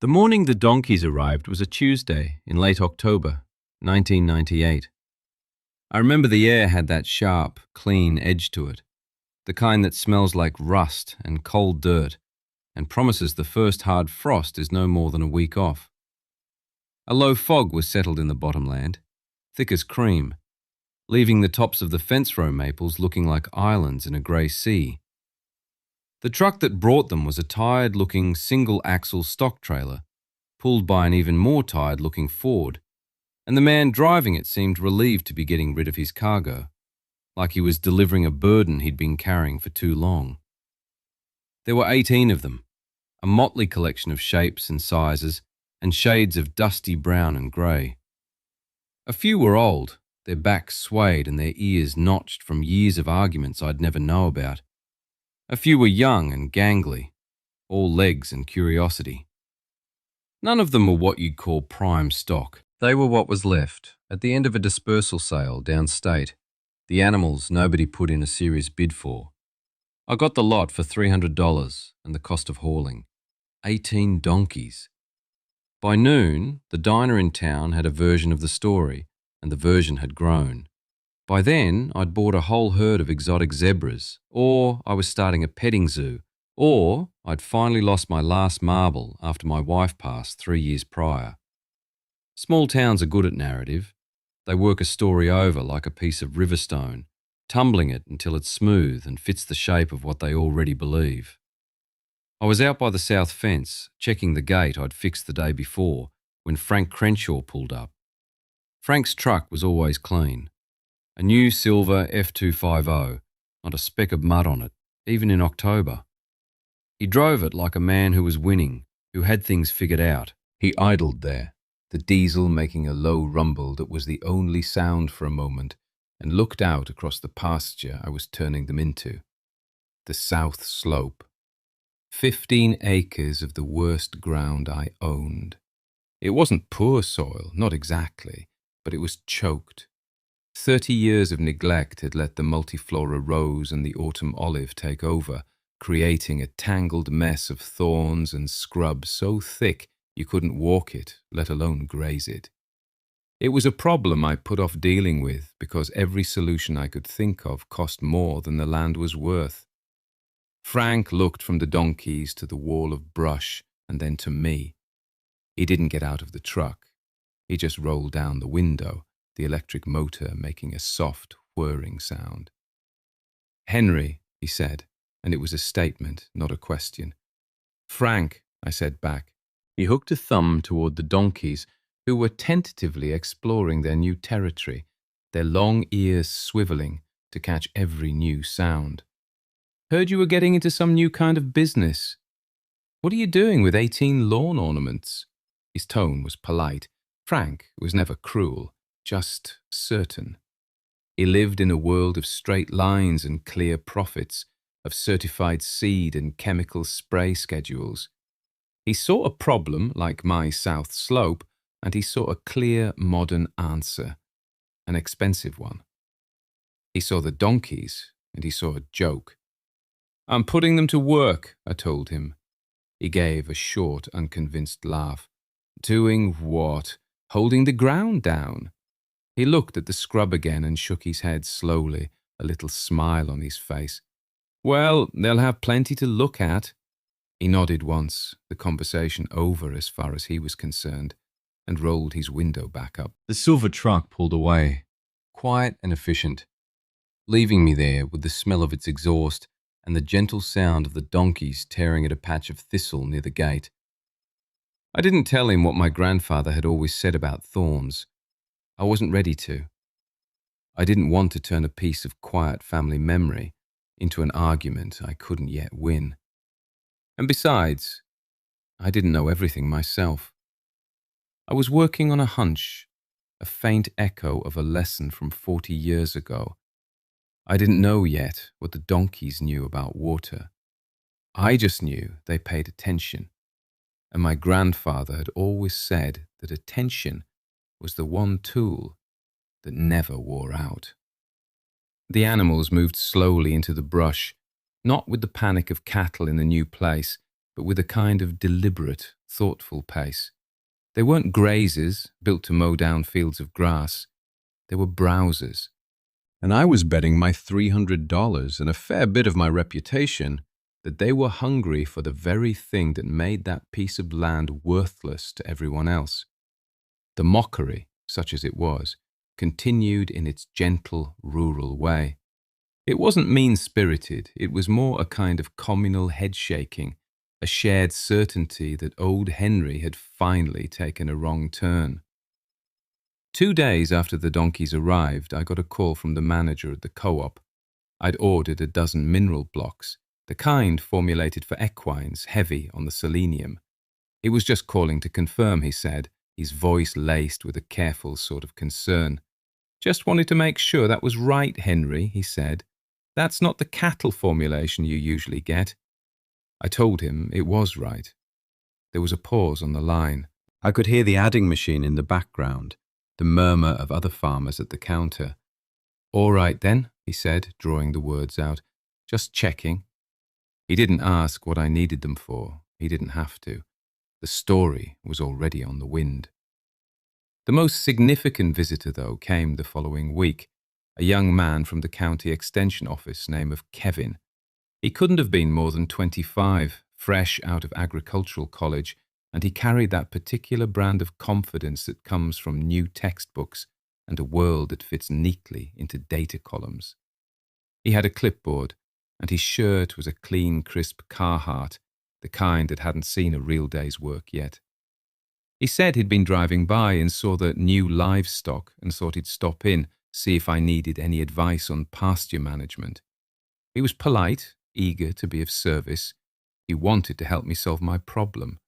The morning the donkeys arrived was a Tuesday in late October, 1998. I remember the air had that sharp, clean edge to it, the kind that smells like rust and cold dirt and promises the first hard frost is no more than a week off. A low fog was settled in the bottomland, thick as cream, leaving the tops of the fencerow maples looking like islands in a grey sea. The truck that brought them was a tired-looking single-axle stock trailer, pulled by an even more tired-looking Ford, and the man driving it seemed relieved to be getting rid of his cargo, like he was delivering a burden he'd been carrying for too long. There were 18 of them, a motley collection of shapes and sizes and shades of dusty brown and grey. A few were old, their backs swayed and their ears notched from years of arguments I'd never know about. A few were young and gangly, all legs and curiosity. None of them were what you'd call prime stock. They were what was left at the end of a dispersal sale downstate, the animals nobody put in a serious bid for. I got the lot for $300 and the cost of hauling. 18 donkeys. By noon, the diner in town had a version of the story, and the version had grown. By then, I'd bought a whole herd of exotic zebras, or I was starting a petting zoo, or I'd finally lost my last marble after my wife passed 3 years prior. Small towns are good at narrative. They work a story over like a piece of riverstone, tumbling it until it's smooth and fits the shape of what they already believe. I was out by the south fence, checking the gate I'd fixed the day before, when Frank Crenshaw pulled up. Frank's truck was always clean. A new silver F250, not a speck of mud on it, even in October. He drove it like a man who was winning, who had things figured out. He idled there, the diesel making a low rumble that was the only sound for a moment, and looked out across the pasture I was turning them into. The south slope. 15 acres of the worst ground I owned. It wasn't poor soil, not exactly, but it was choked. 30 years of neglect had let the multiflora rose and the autumn olive take over, creating a tangled mess of thorns and scrub so thick you couldn't walk it, let alone graze it. It was a problem I put off dealing with because every solution I could think of cost more than the land was worth. Frank looked from the donkeys to the wall of brush and then to me. He didn't get out of the truck. He just rolled down the window, the electric motor making a soft, whirring sound. "Henry," he said, and it was a statement, not a question. "Frank," I said back. He hooked a thumb toward the donkeys, who were tentatively exploring their new territory, their long ears swiveling to catch every new sound. "Heard you were getting into some new kind of business. What are you doing with 18 lawn ornaments?" His tone was polite. Frank was never cruel, just certain. He lived in a world of straight lines and clear profits, of certified seed and chemical spray schedules. He saw a problem like my south slope, and he saw a clear, modern answer, an expensive one. He saw the donkeys, and he saw a joke. "I'm putting them to work," I told him. He gave a short, unconvinced laugh. "Doing what? Holding the ground down." He looked at the scrub again and shook his head slowly, a little smile on his face. "Well, they'll have plenty to look at." He nodded once, the conversation over as far as he was concerned, and rolled his window back up. The silver truck pulled away, quiet and efficient, leaving me there with the smell of its exhaust and the gentle sound of the donkeys tearing at a patch of thistle near the gate. I didn't tell him what my grandfather had always said about thorns. I wasn't ready to. I didn't want to turn a piece of quiet family memory into an argument I couldn't yet win. And besides, I didn't know everything myself. I was working on a hunch, a faint echo of a lesson from 40 years ago. I didn't know yet what the donkeys knew about water. I just knew they paid attention, and my grandfather had always said that attention was the one tool that never wore out. The animals moved slowly into the brush, not with the panic of cattle in a new place, but with a kind of deliberate, thoughtful pace. They weren't grazers built to mow down fields of grass. They were browsers. And I was betting my $300 and a fair bit of my reputation that they were hungry for the very thing that made that piece of land worthless to everyone else. The mockery, such as it was, continued in its gentle, rural way. It wasn't mean-spirited, it was more a kind of communal head-shaking, a shared certainty that old Henry had finally taken a wrong turn. 2 days after the donkeys arrived, I got a call from the manager at the co-op. I'd ordered a dozen mineral blocks, the kind formulated for equines, heavy on the selenium. He was just calling to confirm, he said, his voice laced with a careful sort of concern. Just wanted to make sure that was right, Henry, he said. That's not the cattle formulation you usually get. I told him it was right. There was a pause on the line. I could hear the adding machine in the background, the murmur of other farmers at the counter. All right then, he said, drawing the words out. Just checking. He didn't ask what I needed them for. He didn't have to. The story was already on the wind. The most significant visitor, though, came the following week, a young man from the county extension office named Kevin. He couldn't have been more than 25, fresh out of agricultural college, and he carried that particular brand of confidence that comes from new textbooks and a world that fits neatly into data columns. He had a clipboard, and his shirt was a clean, crisp Carhartt, the kind that hadn't seen a real day's work yet. He said he'd been driving by and saw the new livestock and thought he'd stop in, see if I needed any advice on pasture management. He was polite, eager to be of service. He wanted to help me solve my problem.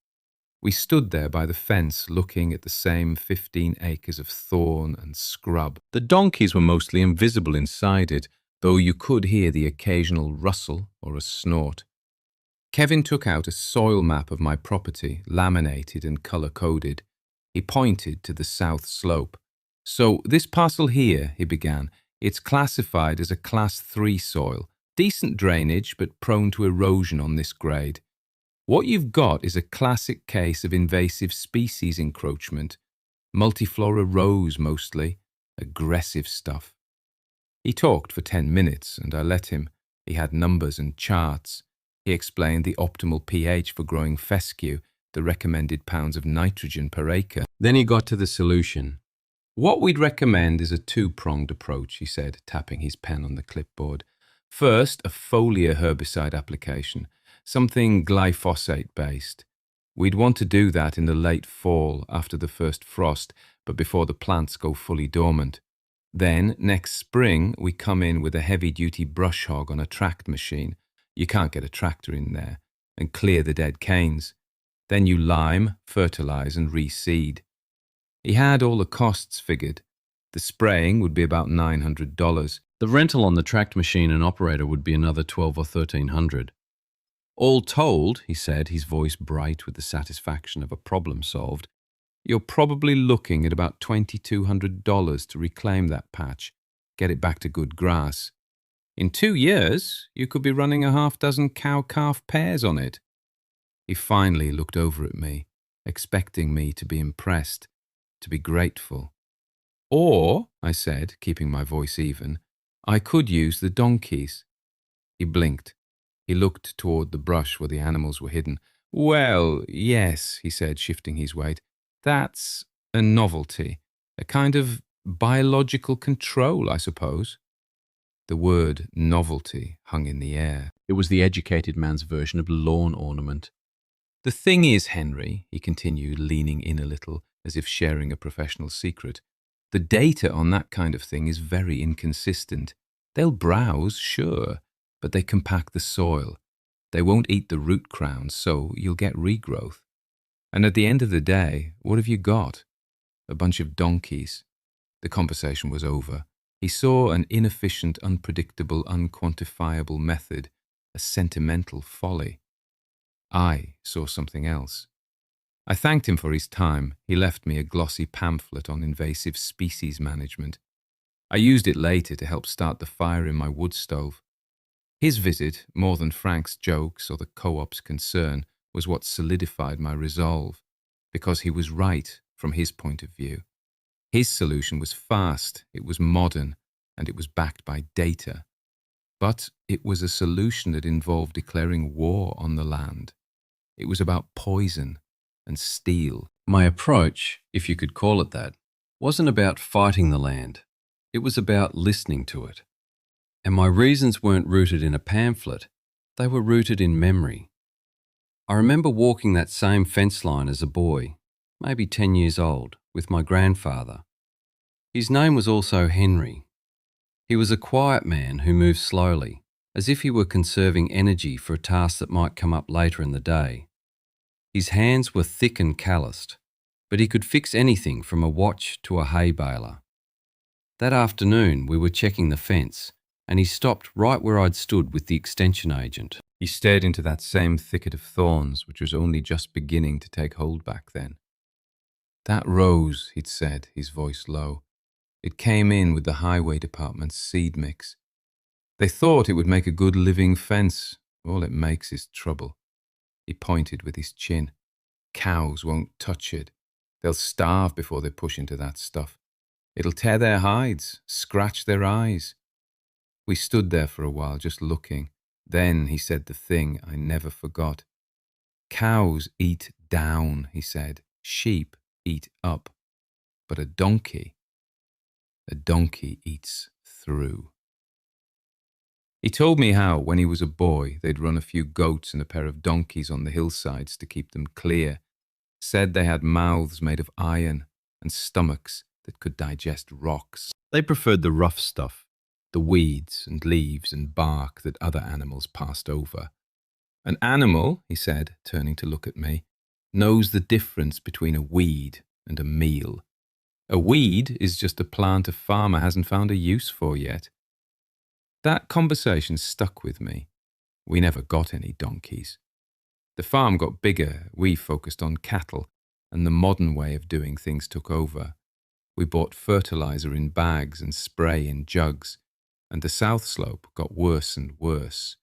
We stood there by the fence looking at the same 15 acres of thorn and scrub. The donkeys were mostly invisible inside it, though you could hear the occasional rustle or a snort. Kevin took out a soil map of my property, laminated and colour-coded. He pointed to the south slope. So this parcel here, he began, it's classified as a Class 3 soil. Decent drainage, but prone to erosion on this grade. What you've got is a classic case of invasive species encroachment. Multiflora rose mostly. Aggressive stuff. He talked for 10 minutes, and I let him. He had numbers and charts. He explained the optimal pH for growing fescue, the recommended pounds of nitrogen per acre. Then he got to the solution. What we'd recommend is a two-pronged approach, he said, tapping his pen on the clipboard. First, a foliar herbicide application, something glyphosate-based. We'd want to do that in the late fall after the first frost, but before the plants go fully dormant. Then, next spring, we come in with a heavy-duty brush hog on a tract machine. You can't get a tractor in there, and clear the dead canes. Then you lime, fertilize, and reseed. He had all the costs figured. The spraying would be about $900. The rental on the tract machine and operator would be another $1,200 or $1,300. All told, he said, his voice bright with the satisfaction of a problem solved, you're probably looking at about $2,200 to reclaim that patch, get it back to good grass. In 2 years, you could be running a half-dozen cow-calf pairs on it. He finally looked over at me, expecting me to be impressed, to be grateful. Or, I said, keeping my voice even, I could use the donkeys. He blinked. He looked toward the brush where the animals were hidden. Well, yes, he said, shifting his weight. That's a novelty, a kind of biological control, I suppose. The word novelty hung in the air. It was the educated man's version of lawn ornament. The thing is, Henry, he continued, leaning in a little, as if sharing a professional secret, the data on that kind of thing is very inconsistent. They'll browse, sure, but they compact the soil. They won't eat the root crowns, so you'll get regrowth. And at the end of the day, what have you got? A bunch of donkeys. The conversation was over. He saw an inefficient, unpredictable, unquantifiable method, a sentimental folly. I saw something else. I thanked him for his time. He left me a glossy pamphlet on invasive species management. I used it later to help start the fire in my wood stove. His visit, more than Frank's jokes or the co-op's concern, was what solidified my resolve, because he was right from his point of view. His solution was fast, it was modern, and it was backed by data. But it was a solution that involved declaring war on the land. It was about poison and steel. My approach, if you could call it that, wasn't about fighting the land. It was about listening to it. And my reasons weren't rooted in a pamphlet, they were rooted in memory. I remember walking that same fence line as a boy, maybe 10 years old, with my grandfather. His name was also Henry. He was a quiet man who moved slowly, as if he were conserving energy for a task that might come up later in the day. His hands were thick and calloused, but he could fix anything from a watch to a hay baler. That afternoon we were checking the fence, and he stopped right where I'd stood with the extension agent. He stared into that same thicket of thorns, which was only just beginning to take hold back then. "That rose," he'd said, his voice low. "It came in with the highway department's seed mix. They thought it would make a good living fence. All it makes is trouble." He pointed with his chin. "Cows won't touch it. They'll starve before they push into that stuff. It'll tear their hides, scratch their eyes." We stood there for a while, just looking. Then he said the thing I never forgot. "Cows eat down," he said. "Sheep eat up. But a donkey eats through." He told me how, when he was a boy, they'd run a few goats and a pair of donkeys on the hillsides to keep them clear. Said they had mouths made of iron and stomachs that could digest rocks. They preferred the rough stuff, the weeds and leaves and bark that other animals passed over. "An animal," he said, turning to look at me, "knows the difference between a weed and a meal. A weed is just a plant a farmer hasn't found a use for yet." That conversation stuck with me. We never got any donkeys. The farm got bigger, we focused on cattle, and the modern way of doing things took over. We bought fertilizer in bags and spray in jugs, and the south slope got worse and worse,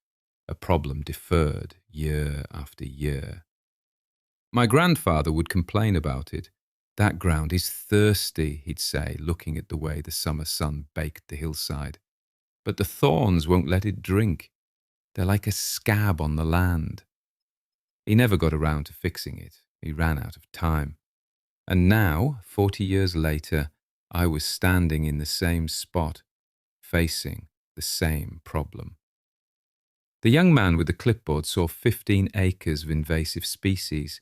a problem deferred year after year. My grandfather would complain about it. "That ground is thirsty," he'd say, looking at the way the summer sun baked the hillside. "But the thorns won't let it drink. They're like a scab on the land." He never got around to fixing it. He ran out of time. And now, 40 years later, I was standing in the same spot, facing the same problem. The young man with the clipboard saw 15 acres of invasive species.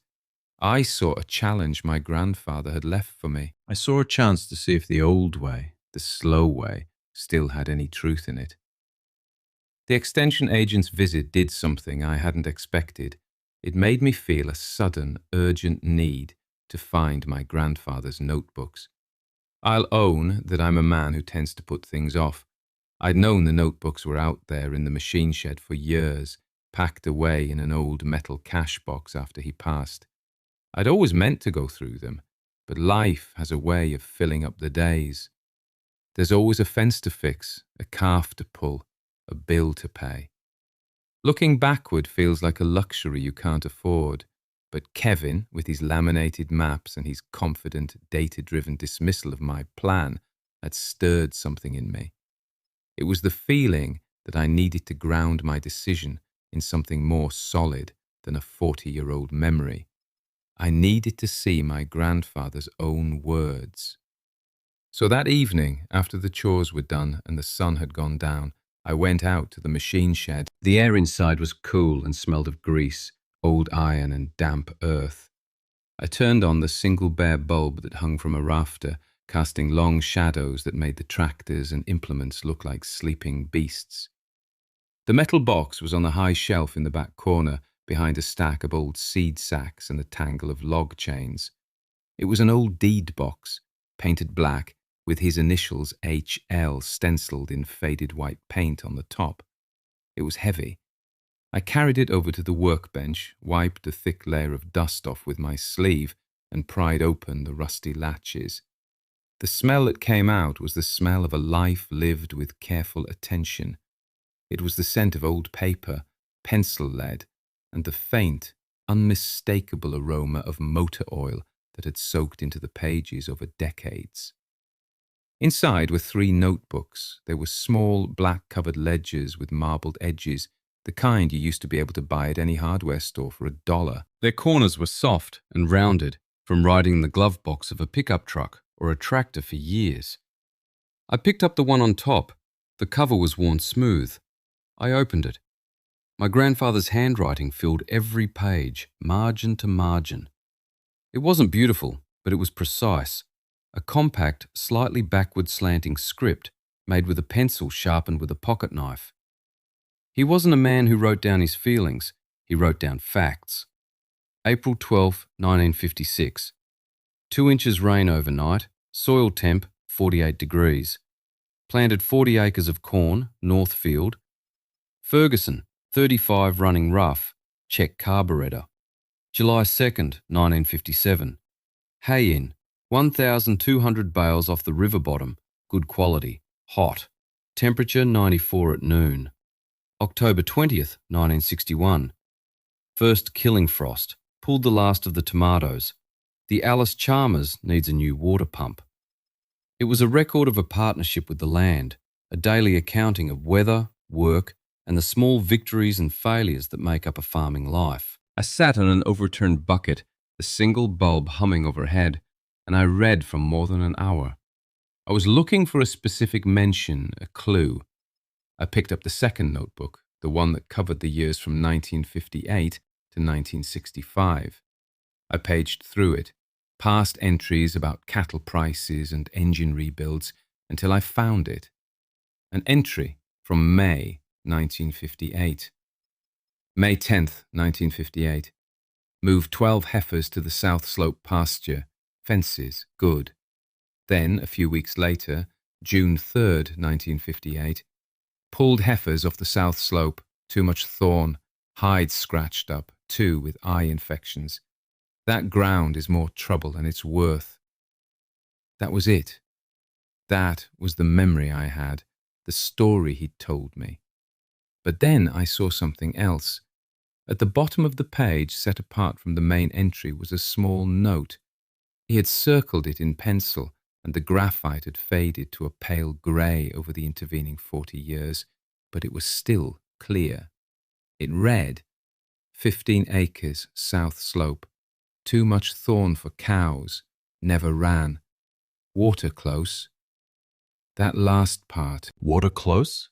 I saw a challenge my grandfather had left for me. I saw a chance to see if the old way, the slow way, still had any truth in it. The extension agent's visit did something I hadn't expected. It made me feel a sudden, urgent need to find my grandfather's notebooks. I'll own that I'm a man who tends to put things off. I'd known the notebooks were out there in the machine shed for years, packed away in an old metal cash box after he passed. I'd always meant to go through them, but life has a way of filling up the days. There's always a fence to fix, a calf to pull, a bill to pay. Looking backward feels like a luxury you can't afford, but Kevin, with his laminated maps and his confident, data-driven dismissal of my plan, had stirred something in me. It was the feeling that I needed to ground my decision in something more solid than a 40-year-old memory. I needed to see my grandfather's own words. So that evening, after the chores were done and the sun had gone down, I went out to the machine shed. The air inside was cool and smelled of grease, old iron and damp earth. I turned on the single bare bulb that hung from a rafter, casting long shadows that made the tractors and implements look like sleeping beasts. The metal box was on a high shelf in the back corner, behind a stack of old seed sacks and a tangle of log chains. It was an old deed box, painted black, with his initials HL stenciled in faded white paint on the top. It was heavy. I carried it over to the workbench, wiped a thick layer of dust off with my sleeve, and pried open the rusty latches. The smell that came out was the smell of a life lived with careful attention. It was the scent of old paper, pencil lead, and the faint, unmistakable aroma of motor oil that had soaked into the pages over decades. Inside were 3 notebooks. They were small, black-covered ledgers with marbled edges, the kind you used to be able to buy at any hardware store for $1. Their corners were soft and rounded from riding the glove box of a pickup truck or a tractor for years. I picked up the one on top. The cover was worn smooth. I opened it. My grandfather's handwriting filled every page, margin to margin. It wasn't beautiful, but it was precise. A compact, slightly backward slanting script made with a pencil sharpened with a pocket knife. He wasn't a man who wrote down his feelings. He wrote down facts. April 12, 1956. 2 inches rain overnight. Soil temp, 48 degrees. Planted 40 acres of corn, North Field. Ferguson, 35 running rough. Check carburetor. July 2nd, 1957. Hay in. 1,200 bales off the river bottom. Good quality. Hot. Temperature 94 at noon. October 20th, 1961. First killing frost. Pulled the last of the tomatoes. The Alice Chalmers needs a new water pump. It was a record of a partnership with the land, a daily accounting of weather, work, and the small victories and failures that make up a farming life. I sat on an overturned bucket, the single bulb humming overhead, and I read for more than an hour. I was looking for a specific mention, a clue. I picked up the second notebook, the one that covered the years from 1958 to 1965. I paged through it, past entries about cattle prices and engine rebuilds, until I found it. An entry from May 1958. May 10th, 1958. Moved 12 heifers to the South Slope pasture. Fences, good. Then, a few weeks later, June 3rd, 1958, pulled heifers off the South Slope, too much thorn, hides scratched up, 2 with eye infections. That ground is more trouble than it's worth. That was it. That was the memory I had, the story he'd told me. But then I saw something else. At the bottom of the page, set apart from the main entry, was a small note. He had circled it in pencil, and the graphite had faded to a pale grey over the intervening 40 years, but it was still clear. It read, 15 acres, South Slope. Too much thorn for cows. Never ran. Water close. That last part. Water close?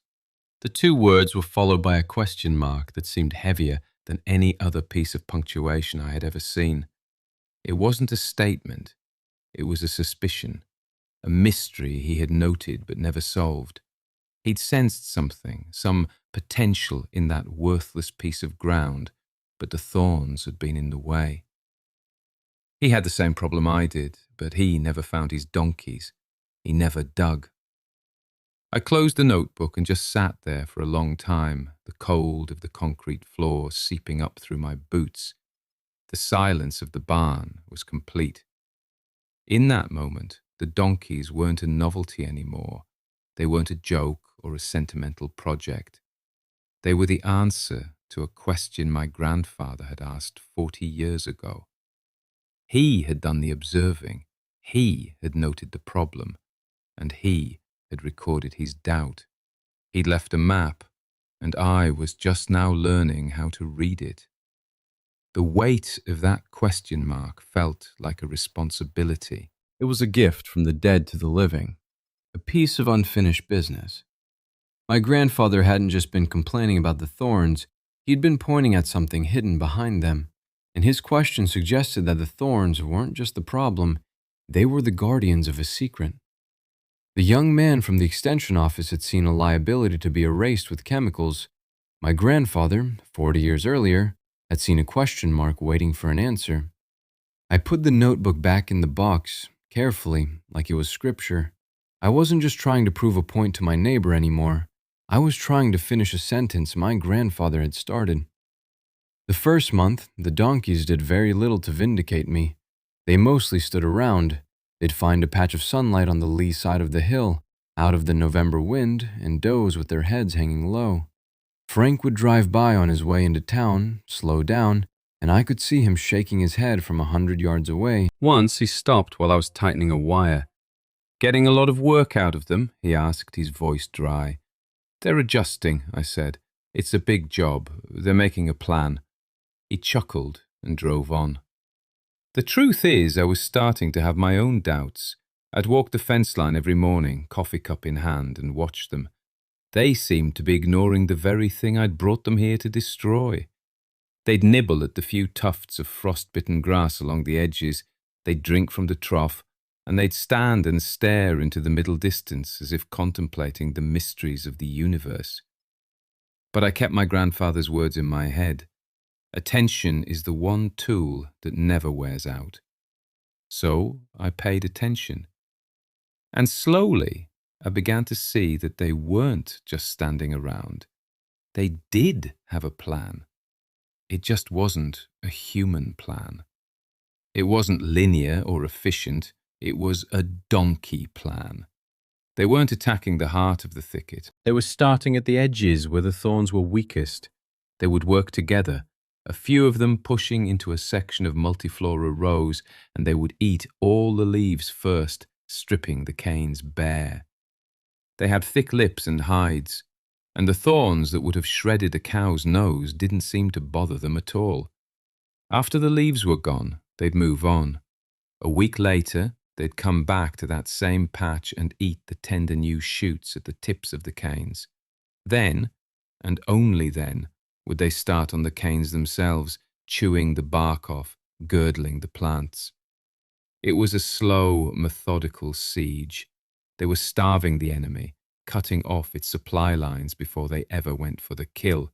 The 2 words were followed by a question mark that seemed heavier than any other piece of punctuation I had ever seen. It wasn't a statement. It was a suspicion, a mystery he had noted but never solved. He'd sensed something, some potential in that worthless piece of ground, but the thorns had been in the way. He had the same problem I did, but he never found his donkeys. He never dug. I closed the notebook and just sat there for a long time, the cold of the concrete floor seeping up through my boots. The silence of the barn was complete. In that moment, the donkeys weren't a novelty anymore. They weren't a joke or a sentimental project. They were the answer to a question my grandfather had asked 40 years ago. He had done the observing, he had noted the problem, and he had recorded his doubt. He'd left a map, and I was just now learning how to read it. The weight of that question mark felt like a responsibility. It was a gift from the dead to the living, a piece of unfinished business. My grandfather hadn't just been complaining about the thorns, he'd been pointing at something hidden behind them, and his question suggested that the thorns weren't just the problem, they were the guardians of a secret. The young man from the extension office had seen a liability to be erased with chemicals. My grandfather, 40 years earlier, had seen a question mark waiting for an answer. I put the notebook back in the box, carefully, like it was scripture. I wasn't just trying to prove a point to my neighbor anymore. I was trying to finish a sentence my grandfather had started. The first month, the donkeys did very little to vindicate me. They mostly stood around. They'd find a patch of sunlight on the lee side of the hill, out of the November wind, and doze with their heads hanging low. Frank would drive by on his way into town, slow down, and I could see him shaking his head from 100 yards away. Once he stopped while I was tightening a wire. "Getting a lot of work out of them?" he asked, his voice dry. "They're adjusting," I said. "It's a big job. They're making a plan." He chuckled and drove on. The truth is, I was starting to have my own doubts. I'd walk the fence line every morning, coffee cup in hand, and watch them. They seemed to be ignoring the very thing I'd brought them here to destroy. They'd nibble at the few tufts of frost-bitten grass along the edges, they'd drink from the trough, and they'd stand and stare into the middle distance as if contemplating the mysteries of the universe. But I kept my grandfather's words in my head. Attention is the one tool that never wears out. So I paid attention. And slowly, I began to see that they weren't just standing around. They did have a plan. It just wasn't a human plan. It wasn't linear or efficient. It was a donkey plan. They weren't attacking the heart of the thicket. They were starting at the edges where the thorns were weakest. They would work together, a few of them pushing into a section of multiflora rose, and they would eat all the leaves first, stripping the canes bare. They had thick lips and hides, and the thorns that would have shredded a cow's nose didn't seem to bother them at all. After the leaves were gone, they'd move on. A week later, they'd come back to that same patch and eat the tender new shoots at the tips of the canes. Then, and only then, would they start on the canes themselves, chewing the bark off, girdling the plants. It was a slow, methodical siege. They were starving the enemy, cutting off its supply lines before they ever went for the kill.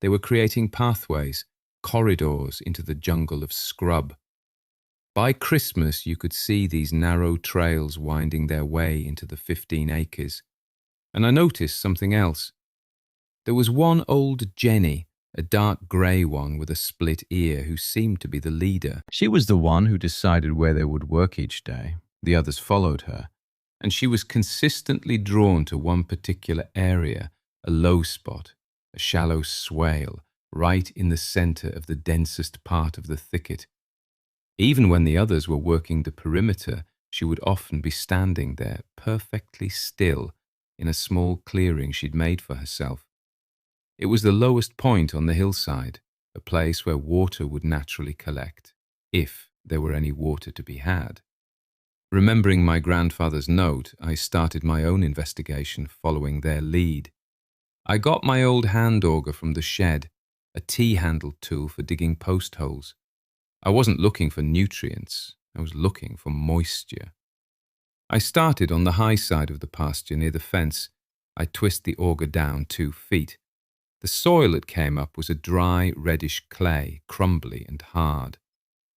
They were creating pathways, corridors into the jungle of scrub. By Christmas, you could see these narrow trails winding their way into the 15 acres. And I noticed something else. There was one old Jenny, a dark grey one with a split ear, who seemed to be the leader. She was the one who decided where they would work each day. The others followed her, and she was consistently drawn to one particular area, a low spot, a shallow swale, right in the centre of the densest part of the thicket. Even when the others were working the perimeter, she would often be standing there, perfectly still, in a small clearing she'd made for herself. It was the lowest point on the hillside, a place where water would naturally collect, if there were any water to be had. Remembering my grandfather's note, I started my own investigation following their lead. I got my old hand auger from the shed, a T-handled tool for digging post holes. I wasn't looking for nutrients, I was looking for moisture. I started on the high side of the pasture near the fence. I twist the auger down 2 feet. The soil it came up was a dry, reddish clay, crumbly and hard.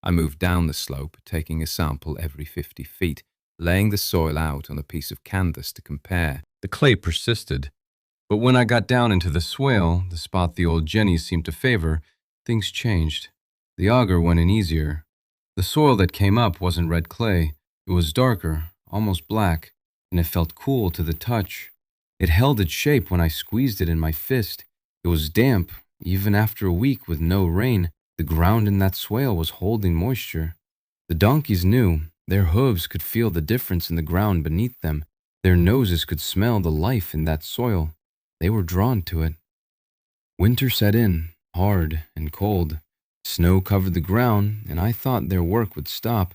I moved down the slope, taking a sample every 50 feet, laying the soil out on a piece of canvas to compare. The clay persisted, but when I got down into the swale, the spot the old Jenny seemed to favor, things changed. The auger went in easier. The soil that came up wasn't red clay. It was darker, almost black, and it felt cool to the touch. It held its shape when I squeezed it in my fist. It was damp, even after a week with no rain. The ground in that swale was holding moisture. The donkeys knew. Their hooves could feel the difference in the ground beneath them. Their noses could smell the life in that soil. They were drawn to it. Winter set in, hard and cold. Snow covered the ground, and I thought their work would stop.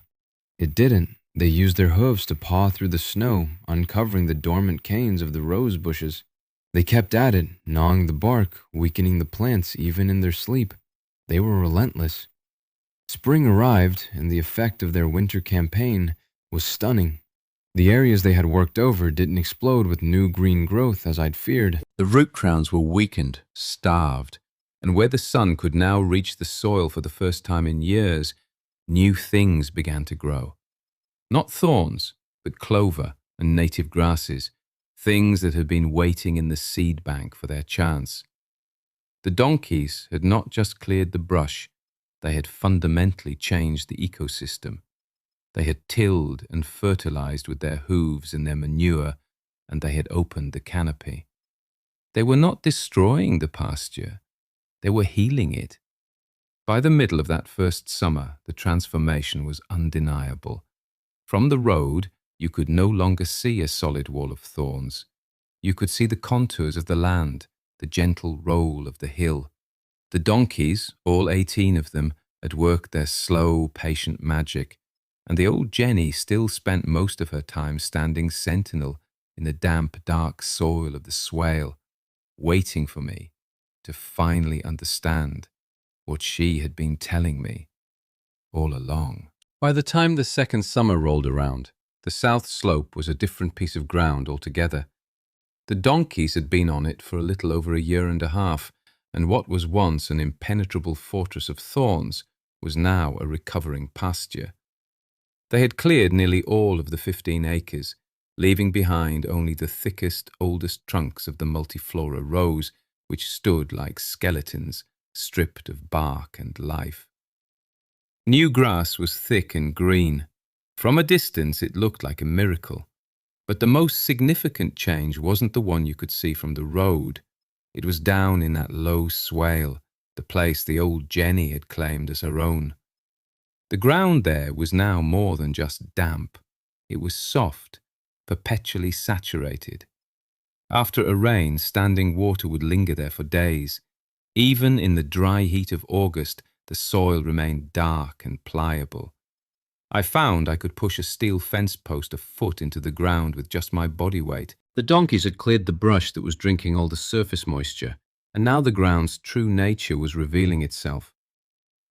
It didn't. They used their hooves to paw through the snow, uncovering the dormant canes of the rose bushes. They kept at it, gnawing the bark, weakening the plants even in their sleep. They were relentless. Spring arrived, and the effect of their winter campaign was stunning. The areas they had worked over didn't explode with new green growth as I'd feared. The root crowns were weakened, starved, and where the sun could now reach the soil for the first time in years, new things began to grow. Not thorns, but clover and native grasses, things that had been waiting in the seed bank for their chance. The donkeys had not just cleared the brush, they had fundamentally changed the ecosystem. They had tilled and fertilized with their hooves and their manure, and they had opened the canopy. They were not destroying the pasture, they were healing it. By the middle of that first summer, the transformation was undeniable. From the road, you could no longer see a solid wall of thorns. You could see the contours of the land, the gentle roll of the hill. The donkeys, all 18 of them, had worked their slow, patient magic, and the old Jenny still spent most of her time standing sentinel in the damp, dark soil of the swale, waiting for me to finally understand what she had been telling me all along. By the time the second summer rolled around, the south slope was a different piece of ground altogether. The donkeys had been on it for a little over a year and a half, and what was once an impenetrable fortress of thorns was now a recovering pasture. They had cleared nearly all of the 15 acres, leaving behind only the thickest, oldest trunks of the multiflora rose, which stood like skeletons, stripped of bark and life. New grass was thick and green. From a distance it looked like a miracle. But the most significant change wasn't the one you could see from the road. It was down in that low swale, the place the old Jenny had claimed as her own. The ground there was now more than just damp. It was soft, perpetually saturated. After a rain, standing water would linger there for days. Even in the dry heat of August, the soil remained dark and pliable. I found I could push a steel fence post a foot into the ground with just my body weight. The donkeys had cleared the brush that was drinking all the surface moisture, and now the ground's true nature was revealing itself.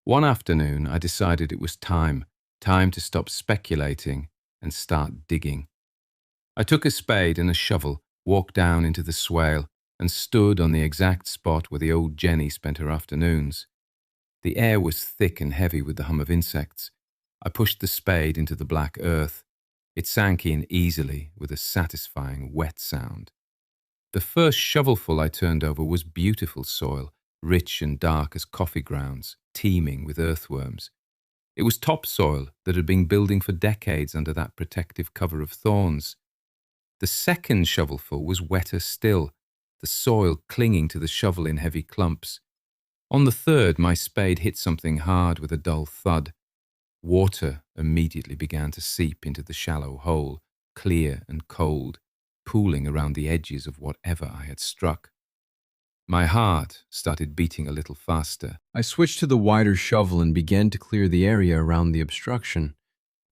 One afternoon, I decided it was time to stop speculating and start digging. I took a spade and a shovel, walked down into the swale, and stood on the exact spot where the old Jenny spent her afternoons. The air was thick and heavy with the hum of insects. I pushed the spade into the black earth. It sank in easily with a satisfying wet sound. The first shovelful I turned over was beautiful soil, rich and dark as coffee grounds, teeming with earthworms. It was topsoil that had been building for decades under that protective cover of thorns. The second shovelful was wetter still, the soil clinging to the shovel in heavy clumps. On the third, my spade hit something hard with a dull thud. Water immediately began to seep into the shallow hole, clear and cold, pooling around the edges of whatever I had struck. My heart started beating a little faster. I switched to the wider shovel and began to clear the area around the obstruction.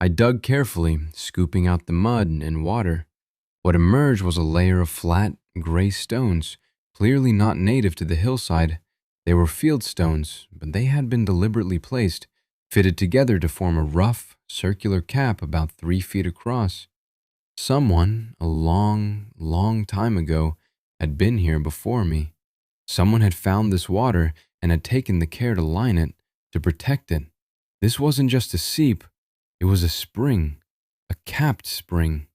I dug carefully, scooping out the mud and water. What emerged was a layer of flat, gray stones, clearly not native to the hillside. They were field stones, but they had been deliberately placed, fitted together to form a rough, circular cap about 3 feet across. Someone, a long, long time ago, had been here before me. Someone had found this water and had taken the care to line it, to protect it. This wasn't just a seep, it was a spring, a capped spring.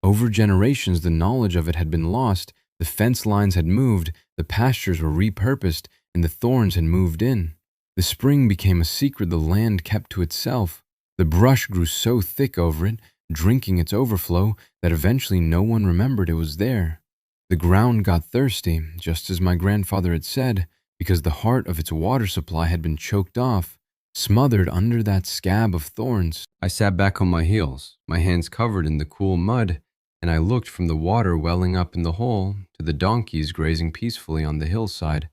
Over generations, the knowledge of it had been lost, the fence lines had moved, the pastures were repurposed, and the thorns had moved in. The spring became a secret the land kept to itself. The brush grew so thick over it, drinking its overflow, that eventually no one remembered it was there. The ground got thirsty, just as my grandfather had said, because the heart of its water supply had been choked off, smothered under that scab of thorns. I sat back on my heels, my hands covered in the cool mud, and I looked from the water welling up in the hole to the donkeys grazing peacefully on the hillside.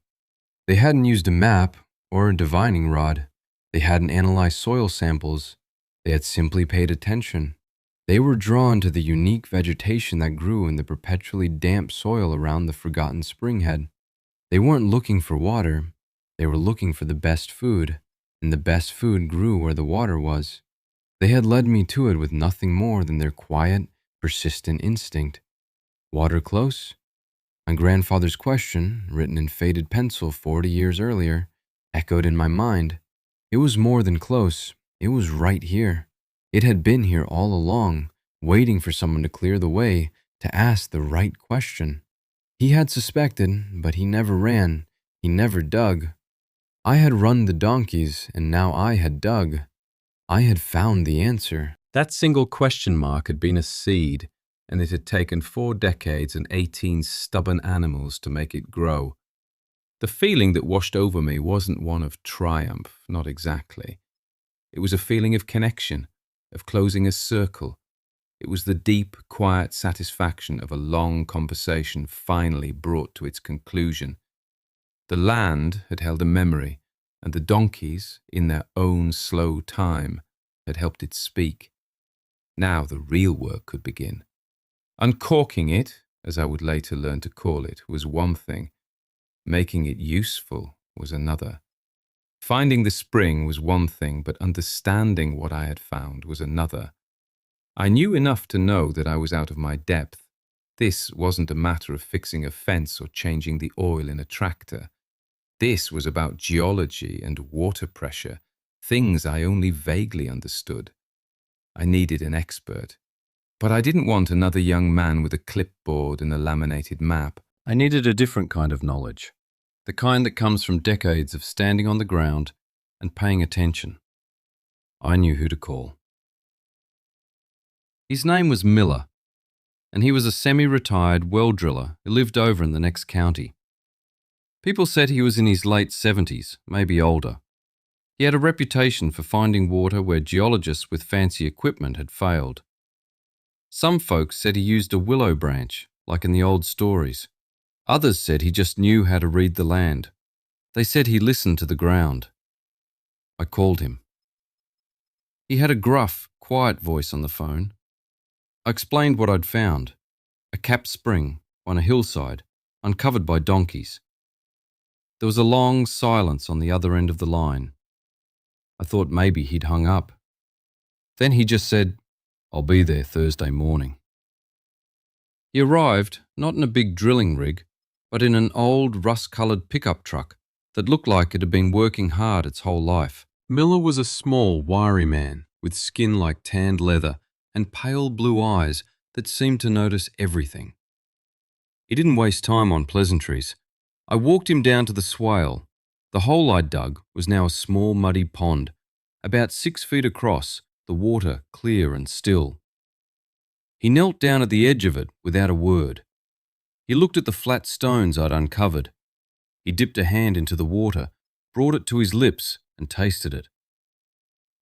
They hadn't used a map or a divining rod. They hadn't analyzed soil samples. They had simply paid attention. They were drawn to the unique vegetation that grew in the perpetually damp soil around the forgotten springhead. They weren't looking for water. They were looking for the best food, and the best food grew where the water was. They had led me to it with nothing more than their quiet, persistent instinct. Water close? My grandfather's question, written in faded pencil 40 years earlier, echoed in my mind. It was more than close. It was right here. It had been here all along, waiting for someone to clear the way, to ask the right question. He had suspected, but he never ran. He never dug. I had run the donkeys, and now I had dug. I had found the answer. That single question mark had been a seed, and it had taken 4 decades and 18 stubborn animals to make it grow. The feeling that washed over me wasn't one of triumph, not exactly. It was a feeling of connection, of closing a circle. It was the deep, quiet satisfaction of a long conversation finally brought to its conclusion. The land had held a memory, and the donkeys, in their own slow time, had helped it speak. Now the real work could begin. Uncorking it, as I would later learn to call it, was one thing. Making it useful was another. Finding the spring was one thing, but understanding what I had found was another. I knew enough to know that I was out of my depth. This wasn't a matter of fixing a fence or changing the oil in a tractor. This was about geology and water pressure, things I only vaguely understood. I needed an expert. But I didn't want another young man with a clipboard and a laminated map. I needed a different kind of knowledge, the kind that comes from decades of standing on the ground and paying attention. I knew who to call. His name was Miller, and he was a semi-retired well driller who lived over in the next county. People said he was in his late 70s, maybe older. He had a reputation for finding water where geologists with fancy equipment had failed. Some folks said he used a willow branch, like in the old stories. Others said he just knew how to read the land. They said he listened to the ground. I called him. He had a gruff, quiet voice on the phone. I explained what I'd found. A capped spring on a hillside, uncovered by donkeys. There was a long silence on the other end of the line. I thought maybe he'd hung up. Then he just said, "I'll be there Thursday morning." He arrived not in a big drilling rig, but in an old rust-coloured pickup truck that looked like it had been working hard its whole life. Miller was a small, wiry man with skin like tanned leather and pale blue eyes that seemed to notice everything. He didn't waste time on pleasantries. I walked him down to the swale. The hole I'd dug was now a small muddy pond, about 6 feet across, the water clear and still. He knelt down at the edge of it without a word. He looked at the flat stones I'd uncovered. He dipped a hand into the water, brought it to his lips, and tasted it.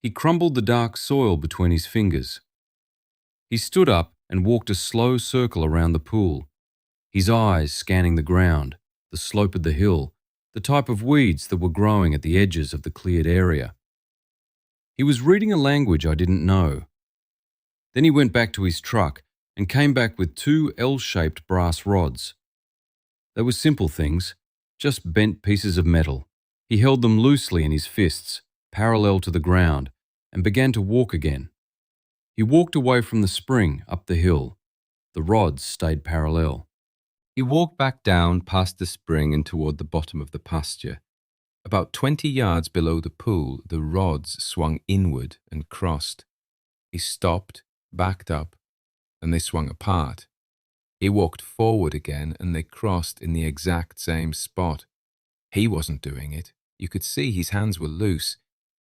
He crumbled the dark soil between his fingers. He stood up and walked a slow circle around the pool, his eyes scanning the ground, the slope of the hill, the type of weeds that were growing at the edges of the cleared area. He was reading a language I didn't know. Then he went back to his truck and came back with 2 L-shaped brass rods. They were simple things, just bent pieces of metal. He held them loosely in his fists, parallel to the ground, and began to walk again. He walked away from the spring up the hill. The rods stayed parallel. He walked back down past the spring and toward the bottom of the pasture. About 20 yards below the pool, the rods swung inward and crossed. He stopped, backed up, and they swung apart. He walked forward again and they crossed in the exact same spot. He wasn't doing it. You could see his hands were loose.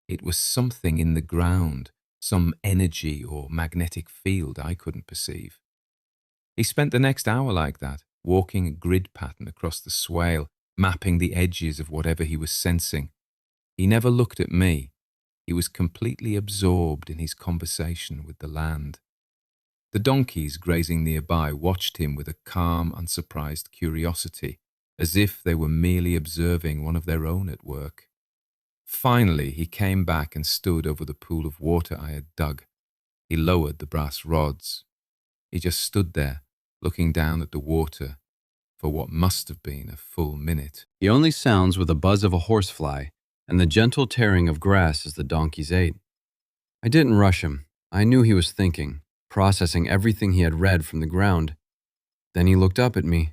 It was something in the ground, some energy or magnetic field I couldn't perceive. He spent the next hour like that, walking a grid pattern across the swale, mapping the edges of whatever he was sensing. He never looked at me. He was completely absorbed in his conversation with the land. The donkeys grazing nearby watched him with a calm, unsurprised curiosity, as if they were merely observing one of their own at work. Finally, he came back and stood over the pool of water I had dug. He lowered the brass rods. He just stood there, looking down at the water for what must have been a full minute. The only sounds were the buzz of a horsefly and the gentle tearing of grass as the donkeys ate. I didn't rush him. I knew he was thinking, processing everything he had read from the ground. Then he looked up at me.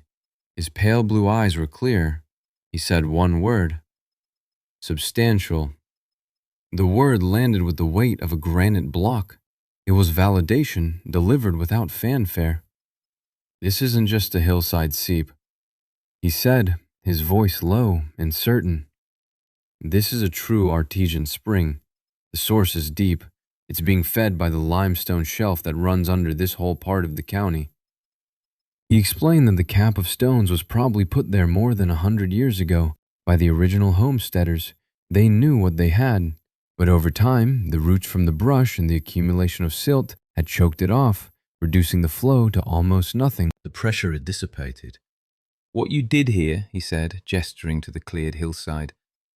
His pale blue eyes were clear. He said one word. Substantial. The word landed with the weight of a granite block. It was validation delivered without fanfare. "This isn't just a hillside seep," he said, his voice low and certain. "This is a true artesian spring. The source is deep. It's being fed by the limestone shelf that runs under this whole part of the county." He explained that the cap of stones was probably put there more than 100 years ago, by the original homesteaders. They knew what they had, but over time, the roots from the brush and the accumulation of silt had choked it off, reducing the flow to almost nothing. The pressure had dissipated. "What you did here," he said, gesturing to the cleared hillside,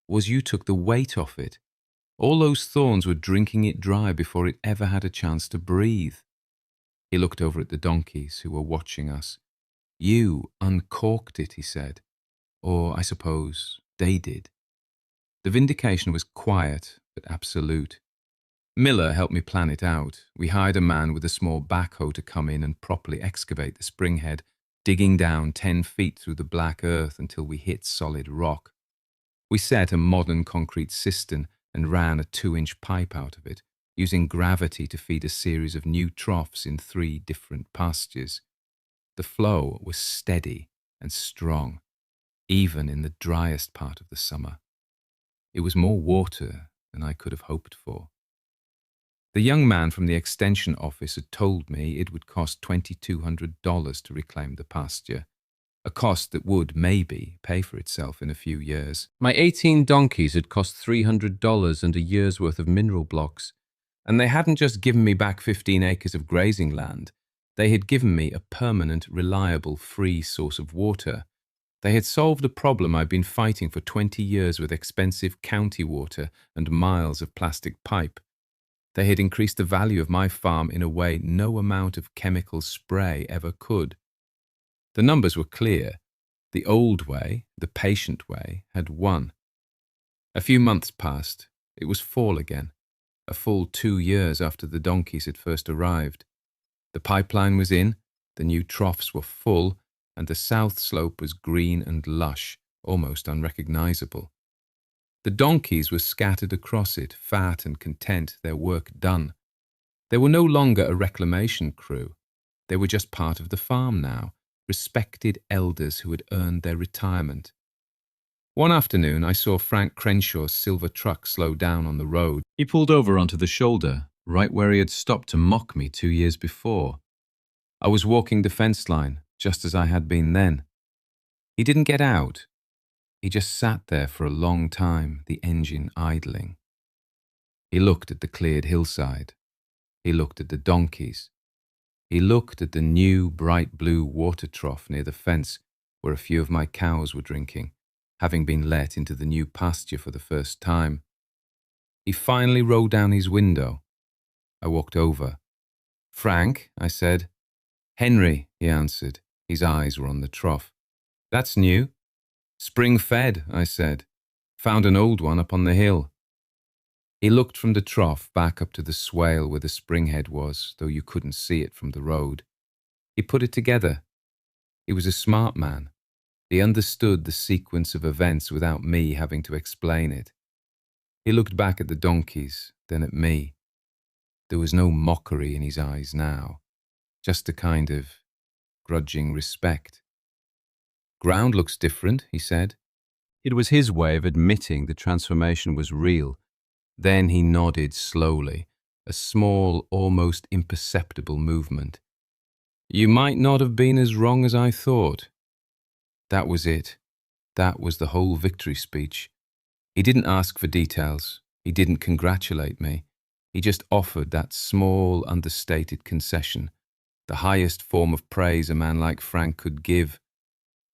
"was you took the weight off it. All those thorns were drinking it dry before it ever had a chance to breathe." He looked over at the donkeys who were watching us. "You uncorked it," he said. "Or, I suppose, they did." The vindication was quiet, but absolute. Miller helped me plan it out. We hired a man with a small backhoe to come in and properly excavate the springhead, digging down 10 feet through the black earth until we hit solid rock. We set a modern concrete cistern and ran a 2-inch pipe out of it, using gravity to feed a series of new troughs in 3 different pastures. The flow was steady and strong, even in the driest part of the summer. It was more water than I could have hoped for. The young man from the extension office had told me it would cost $2,200 to reclaim the pasture, a cost that would, maybe, pay for itself in a few years. My 18 donkeys had cost $300 and a year's worth of mineral blocks, and they hadn't just given me back 15 acres of grazing land. They had given me a permanent, reliable, free source of water. They had solved a problem I'd been fighting for 20 years with expensive county water and miles of plastic pipe. They had increased the value of my farm in a way no amount of chemical spray ever could. The numbers were clear. The old way, the patient way, had won. A few months passed. It was fall again, a full 2 years after the donkeys had first arrived. The pipeline was in, the new troughs were full, and the south slope was green and lush, almost unrecognizable. The donkeys were scattered across it, fat and content, their work done. They were no longer a reclamation crew. They were just part of the farm now, respected elders who had earned their retirement. One afternoon, I saw Frank Crenshaw's silver truck slow down on the road. He pulled over onto the shoulder, right where he had stopped to mock me 2 years before. I was walking the fence line, just as I had been then. He didn't get out. He just sat there for a long time, the engine idling. He looked at the cleared hillside. He looked at the donkeys. He looked at the new bright blue water trough near the fence where a few of my cows were drinking, having been let into the new pasture for the first time. He finally rolled down his window. I walked over. "Frank," I said. "Henry," he answered. His eyes were on the trough. "That's new." "Spring-fed," I said. "Found an old one up on the hill." He looked from the trough back up to the swale where the springhead was, though you couldn't see it from the road. He put it together. He was a smart man. He understood the sequence of events without me having to explain it. He looked back at the donkeys, then at me. There was no mockery in his eyes now, just a kind of grudging respect. "Ground looks different," he said. It was his way of admitting the transformation was real. Then he nodded slowly, a small, almost imperceptible movement. "You might not have been as wrong as I thought." That was it. That was the whole victory speech. He didn't ask for details. He didn't congratulate me. He just offered that small, understated concession, the highest form of praise a man like Frank could give.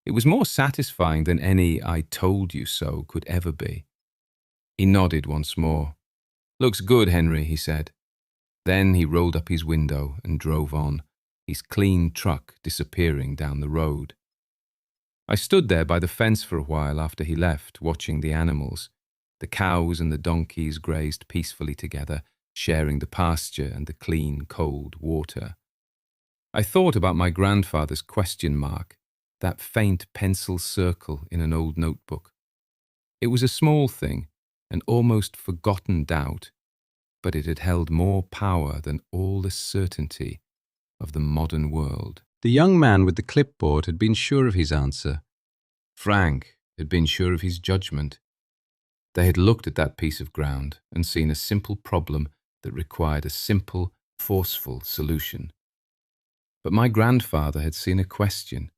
It was more satisfying than any "I told you so" could ever be. He nodded once more. "Looks good, Henry," he said. Then he rolled up his window and drove on, his clean truck disappearing down the road. I stood there by the fence for a while after he left, watching the animals. The cows and the donkeys grazed peacefully together, sharing the pasture and the clean, cold water. I thought about my grandfather's question mark, that faint pencil circle in an old notebook. It was a small thing, an almost forgotten doubt, but it had held more power than all the certainty of the modern world. The young man with the clipboard had been sure of his answer. Frank had been sure of his judgment. They had looked at that piece of ground and seen a simple problem that required a simple, forceful solution. But my grandfather had seen a question.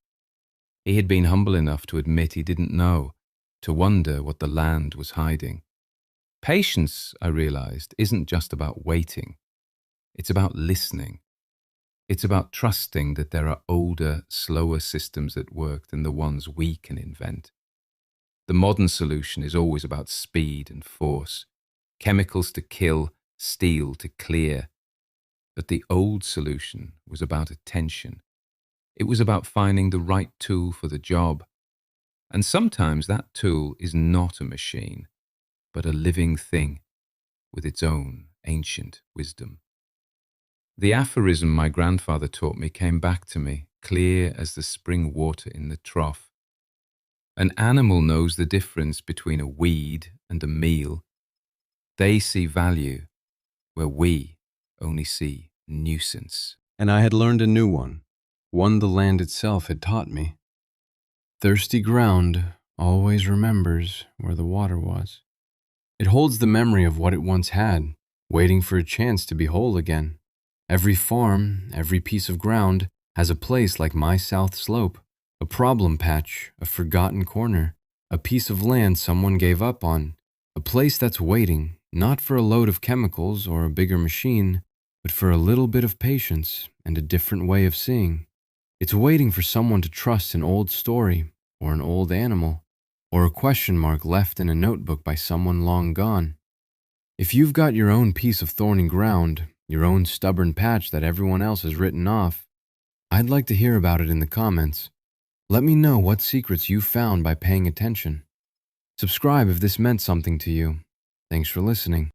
He had been humble enough to admit he didn't know. to wonder what the land was hiding. Patience, I realized, isn't just about waiting. It's about listening. It's about trusting that there are older, slower systems at work than the ones we can invent. The modern solution is always about speed and force, chemicals to kill, steel to clear. But the old solution was about attention. It was about finding the right tool for the job. And sometimes that tool is not a machine, but a living thing with its own ancient wisdom. The aphorism my grandfather taught me came back to me, clear as the spring water in the trough. An animal knows the difference between a weed and a meal. They see value where we only see nuisance. And I had learned a new one the land itself had taught me. Thirsty ground always remembers where the water was. It holds the memory of what it once had, waiting for a chance to be whole again. Every farm, every piece of ground has a place like my South Slope, a problem patch, a forgotten corner, a piece of land someone gave up on, a place that's waiting, not for a load of chemicals or a bigger machine, but for a little bit of patience and a different way of seeing. It's waiting for someone to trust an old story, or an old animal, or a question mark left in a notebook by someone long gone. If you've got your own piece of thorny ground, your own stubborn patch that everyone else has written off, I'd like to hear about it in the comments. Let me know what secrets you found by paying attention. Subscribe if this meant something to you. Thanks for listening.